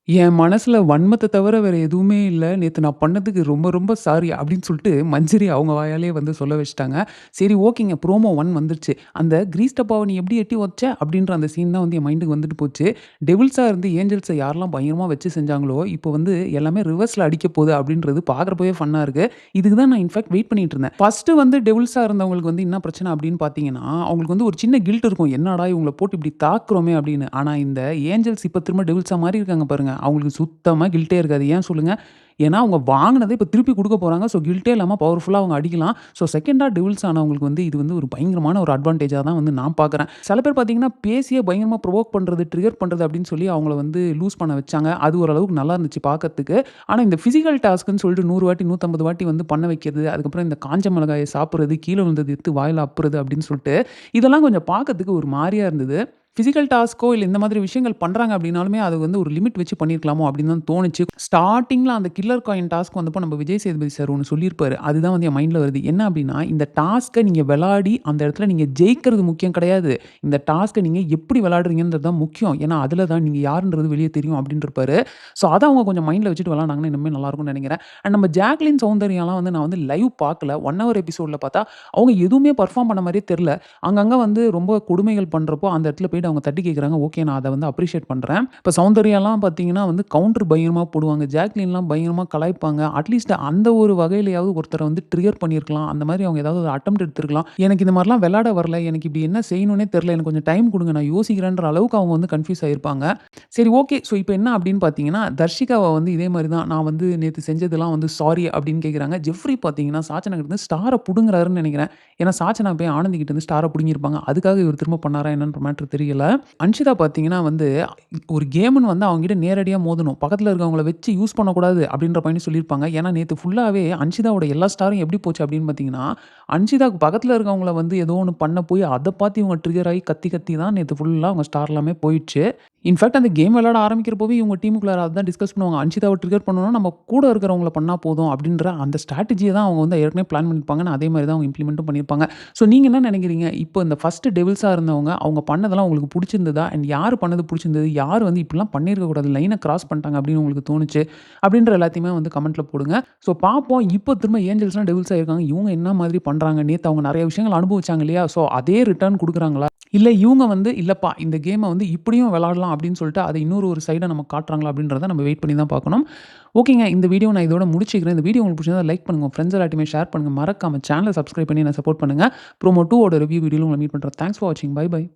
என் மனசுல வன்மத்த தவிர வேற எதுவுமே இல்ல. நேத்து நான் பண்ணதுக்கு ரொம்ப ரொம்ப சாரி அப்படின்னு சொல்லிட்டு மஞ்சரி அவங்க வாயாலேயே வந்து சொல்ல வச்சுட்டாங்க. சரி ஓகேங்க ப்ரோமோ 1 வந்துருச்சு. அந்த கிரீஸ் டப்பாவ நீ எப்படி எட்டி உதைச்ச? அப்படின்ற அந்த சீன் தான் வந்து என் மைண்டுக்கு வந்துட்டு போச்சு. டெவில்ஸா இருந்து ஏஞ்சல்ஸ யாரெல்லாம் பயங்கரமா வச்சு செஞ்சாங்களோ, இப்போ வந்து எல்லாமே ரிவர்ஸ்ல அடிக்க போகுது அப்படின்றது பார்க்குறப்பவே ஃபன்னா இருக்கு. இதுக்கு தான் நான் இன்ஃபாக்ட் வெயிட் பண்ணிட்டு இருந்தேன். ஃபர்ஸ்ட்டு வந்து டெவில்ஸா இருந்தவங்களுக்கு வந்து என்ன பிரச்சனை அப்படின்னு பார்த்தீங்கன்னா, அவங்களுக்கு வந்து ஒரு சின்ன கில்ட் இருக்கும். என்னடா இவங்கள போட்டு இப்படி தாக்குறோமே அப்படின்னு. ஆனா இந்த ஏஞ்சல்ஸ் இப்ப திரும்ப டெவில்ஸா மாறி இருக்காங்க பாருங்க. அவங்களுக்கு சுத்தமா கில்ட்டே இருக்காது. ஏன் சொல்லுங்க? ஏன்னா அவங்க வாங்குனத இப்ப திருப்பி குடுக்க போறாங்க. ஸோ கில்ட்டே இல்லாம பவர்ஃபுல்லா அவங்க அடிக்கலாம். ஸோ செகண்டா டெவில்ஸ் ஆனவங்களுக்கு வந்து இது வந்து ஒரு பயங்கரமான ஒரு அட்வான்டேஜா தான் வந்து நான் பார்க்குறேன். சில பேர் பார்த்தீங்கன்னா, பேசியே பயங்கரமா ப்ரொவோக் பண்றது, ட்ரிகர் பண்றது அப்படின்னு சொல்லி அவங்கள வந்து லூஸ் பண்ண வச்சாங்க. அது ஓரளவுக்கு நல்லா இருந்துச்சு பார்க்கறதுக்கு. ஆனா இந்த பிசிக்கல் டாஸ்க்ன்னு சொல்லிட்டு 100 வாட்டி, 150 வாட்டி வந்து பண்ண வைக்கிறது, அதுக்கப்புறம் இந்த காஞ்ச மிளகாய சாப்பிடுறது, கீழ விழுந்தத எடுத்து வாயில அப்புறது அப்படின்னு சொல்லிட்டு, இதெல்லாம் கொஞ்சம் பார்க்கறதுக்கு ஒரு மாரியா இருந்தது. பிசிக்கல் டாஸ்க்கோ இல்ல இந்த மாதிரி விஷயங்கள் பண்றாங்க அப்படின்னாலுமே, அது வந்து ஒரு லிமிட் வச்சு பண்ணியிருக்கலாமோ அப்படின்னு தான் தோணுச்சு. ஸ்டார்ட்டிங்ல அந்த கில்லர் காயின் டாஸ்க் வந்தப்போ நம்ம விஜய் சேதுபதி சார் ஒண்ணு சொல்லியிருப்பாரு. அதுதான் வந்து என் மைண்ட்ல வருது. என்ன அப்படின்னா, இந்த டாஸ்க்க நீங்க விளையாடி அந்த இடத்துல நீங்க ஜெயிக்கிறது முக்கியம் கிடையாது. இந்த டாஸ்க்க நீங்க எப்படி விளையாடுறீங்கன்றது தான் முக்கியம். ஏன்னா, அதில தான் நீங்க யாருன்றது வெளிய தெரியும் அப்படின்ருப்பாரு. ஸோ, அத அவங்க கொஞ்சம் மைண்ட்ல வச்சுட்டு விளையாண்டாங்கன்னா இன்னுமே நல்லாயிருக்கும்னு நெனைக்கிறேன். அண்ட் நம்ம ஜாக்லின் சௌந்தர்யாலாம் வந்து நான் வந்து லைவ் பார்க்கல. 1 ஹவர் எபிசோட்ல பார்த்தா, அவங்க எதுவுமே பெர்ஃபார்ம் பண்ண மாரியே தெர்ல. அங்கங்க வந்து ரொம்ப கொடுமைகள் பண்றப்போ, அந்த இடத்துல போயிட்டு அவங்க தட்டி கேட்குறாங்க. ஓகே நான் அத வந்து அப்ரிஷியேட் பண்றேன். இப்ப சௌந்தர்யாலாம் பார்த்தீங்கன்னா வந்து கவுண்டர் பயங்கரமா போடுவாங்க. ஜாக்லின்லாம் பயங்கரமா கலாய்ப்பாங்க. அட்லீஸ்ட் அந்த ஒரு வகையிலயாவது ஒருத்தர வந்து ட்ரிகர் பண்ணியிருக்கலாம். அந்த மாரி அவங்க ஏதாவது ஒரு அட்டெம்ப்ட் எடுத்திருக்கலாம். எனக்கு இந்த மாரிலாம் விளையாட வரல. எனக்கு இப்படி என்ன செய்யணும்னே தெரியல. எனக்கு கொஞ்சம் டைம் குடுங்க. நான் யோசிக்கிறேன்ற அளவுக்கு அவங்க வந்து கன்ஃப்யூஸ் ஆயிருப்பாங்க. சரி ஓகே. ஸோ இப்ப என்ன அப்படின்னு பார்த்தீங்கன்னா, தர்ஷிகாவ வந்து இதே மாரி தான் நான் வந்து நேத்து செஞ்சதெல்லாம் வந்து சாரி அப்படின்னு கேட்குறாங்க. ஜெஃப்ரி பார்த்தீங்கன்னா, சாச்சனா கிட்ட இருந்து ஸ்டார புடுங்குறாருன்னு நெனைக்கிறேன். ஏன்னா சாச்சனா போய் ஆனந்தி கிட்ட இருந்து ஸ்டார புடுங்கியிருப்பாங்க. அதுக்காக இவர் திரும்ப பண்ணாரா என்னன்ற மேட்டர் தெரியல. அன்ஷிதா பார்த்தீங்கன்னா வந்து, ஒரு கேம்ன்னு வந்து அவங்ககிட்ட நேரடியா மோதணும். பக்கத்துல இருக்கவங்கள வச்சு யூஸ் பண்ணக்கூடாது அப்படின்ற பாயிண்ட் சொல்லியிருப்பாங்க. ஏன்னா நேத்து ஃபுல்லாவே அன்ஷிதாவோட எல்லா ஸ்டாரும் எப்படி போச்சு அப்படின்னு பார்த்தீங்கன்னா, அன்ஷிதாக்கு பக்கத்துல இருக்கவங்கள வந்து ஏதோ ஒண்ணு பண்ண போய் அத பார்த்து இவங்க ட்ரிகர் ஆகி கத்தி கத்தி தான் நேத்து ஃபுல்லா அவங்க ஸ்டார் எல்லாமே போயிடுச்சு. இன்ஃபாக்ட் அந்த கேம் விளையாட ஆரம்பிக்கிறப்பவே இவங்க டீமுக்குள்ளார அதான் டிஸ்கஸ் பண்ணுவாங்க. அன்ஷிதாவ ட்ரிகர் பண்ணணும்னா நம்ம கூட இருக்கிறவங்கள பண்ணா போதும் அப்படின்ற அந்த ஸ்ட்ராட்டஜிய தான் அவங்க வந்து ஏற்கனவே பிளான் பண்ணியிருப்பாங்க. அதே மாரி தான் அவங்க இம்ப்ளிமெண்ட்டும் பண்ணியிருப்பாங்க. ஸோ நீங்க என்ன நினைக்கிறீங்க? இப்போ இந்த ஃபர்ஸ்ட் டெவில்ஸா இருந்தவங்க, அவங்க பண்ணதெல்லாம் உங்களுக்கு புடிச்சிருந்ததா? அண்ட் யார் பண்ணது புடிச்சிருந்தது? யார் வந்து இப்படிலாம் பண்ணியிருக்க கூடாது. லைன கிராஸ் பண்ணிட்டாங்க அப்படின்னு உங்களுக்கு தோணுச்சு? அப்படின்ற எல்லாத்தையுமே வந்து கமெண்ட்ல போடுங்க. ஸோ பார்ப்போம். இப்போ திரும்ப ஏஞ்சல்ஸ்லாம் டெவில்ஸா இருக்காங்க. இவங்க என்ன மாதிரி பண்றாங்க? நேத்து அவங்க நெறைய விஷயங்கள் அனுபவிச்சாங்க இல்லையா? ஸோ அதே ரிட்டர்ன் குடுக்குறாங்களா? இல்ல இவங்க வந்து இல்லப்பா இந்த கேம வந்து இப்படியும் விளையாடலாம் அப்படின்னு சொல்லிட்டு அத இன்னொரு ஒரு சைட நமக்கு காட்டுறாங்களா? அப்படின்றத நம்ம வெயிட் பண்ணி தான் பார்க்கணும். ஓகேங்க. இந்த வீடியோ நான் இதோட முடிச்சுக்கிறேன். இந்த வீடியோ உங்களுக்கு பிடிச்சிருந்தா லைக் பண்ணுங்க. உங்க ஃப்ரெண்ட்ஸ் எல்லார்ட்டயுமே ஷேர் பண்ணுங்க. மறக்காம சேனல சப்ஸ்கிரைப் பண்ணி என்ன சப்போர்ட் பண்ணுங்க. ப்ரோமோ 2 ஓட ரிவ்யூ வீடியோல உங்கள மீட் பண்றேன். தேங்க்ஸ் ஃபார் வாட்சிங். Bye by.